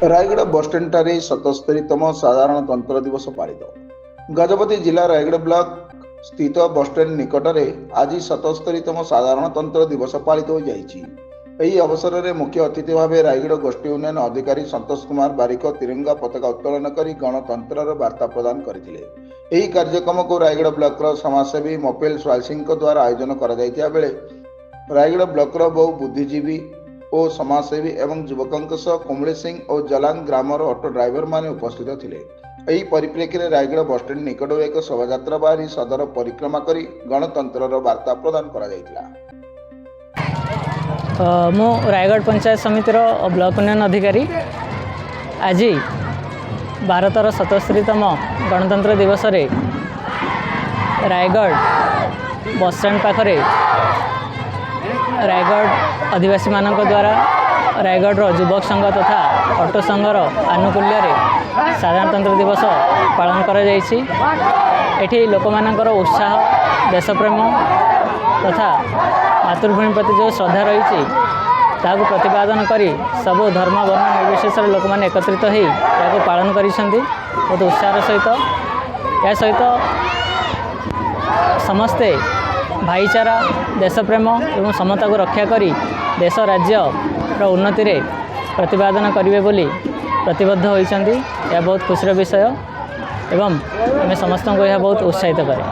Raigarh bus stand ठारे 77तम साधारणतंत्र दिवस पालित। गजपति जिला रायगढ़ ब्लॉक स्थित बसस्टैंड निकट में आज 77तम साधारणतंत्र दिवस पालित हो जाइछि। ଏହି ଅବସରରେ ମୁଖ୍ୟ ଅତିଥି ଭାବେ ରାୟଗଡ଼ ଗୋଷ୍ଠୀ ଉନ୍ନୟନ ଅଧିକାରୀ ସନ୍ତୋଷ କୁମାର ବାରିକ ତିରଙ୍ଗା ପତାକା ଉତ୍ତୋଳନ କରି ଗଣତନ୍ତ୍ରର ବାର୍ତ୍ତା ପ୍ରଦାନ କରିଥିଲେ। ଏହି କାର୍ଯ୍ୟକ୍ରମକୁ ରାୟଗଡ଼ ବ୍ଲକର ସମାଜସେବୀ ମୋପେଲ ସ୍ୱାଲସିଂଙ୍କ ଦ୍ୱାରା ଆୟୋଜନ କରାଯାଇଥିବା ବେଳେ ରାୟଗଡ଼ ବ୍ଲକର ବହୁ ବୁଦ୍ଧିଜୀବୀ ଓ ସମାଜସେବୀ ଏବଂ ଯୁବକଙ୍କ ସହ କୁମଳି ସିଂ ଓ ଜଲାଙ୍ଗ ଗ୍ରାମର ଅଟୋ ଡ୍ରାଇଭର ମାନେ ଉପସ୍ଥିତ ଥିଲେ। ଏହି ପରିପ୍ରେକ୍ଷୀରେ ରାୟଗଡ଼ ବସଷ୍ଟାଣ୍ଡ ନିକଟରୁ ଏକ ଶୋଭାଯାତ୍ରା ବାହାରି ସଦର ପରିକ୍ରମା କରି ଗଣତନ୍ତ୍ରର ବାର୍ତ୍ତା ପ୍ରଦାନ କରାଯାଇଥିଲା। मु रायगढ़ पंचायत समितिर ब्लॉक उन्नयन अधिकारी आज भारतर 77तम गणतंत्र दिवस रे रायगढ़ बसस्टैंड पाखरे रायगढ़ आदिवासी मानक द्वारा रायगढ़ युवक संघ तथा ऑटो संघर आनुकूल्य साधारणतंत्र दिवस पालन करा जायछि। एठी लोक मानकर उत्साह देशप्रेम तथा मातृभूमि प्रति जो श्रद्धा रही ताकू प्रतिपादन करी सब धर्म वर्ण निर्विशेष लोक मैंने एकत्रित हो पालन कर बहुत उत्साह सहित या सहित समस्ते भाईचारा देशप्रेम और समता को रक्षा करी देश राज्य उन्नति रे प्रतिपादन करेंगे बोली प्रतिबद्ध होती। यह बहुत खुशी विषय एवं आम समस्त को यह बहुत उत्साहित करे।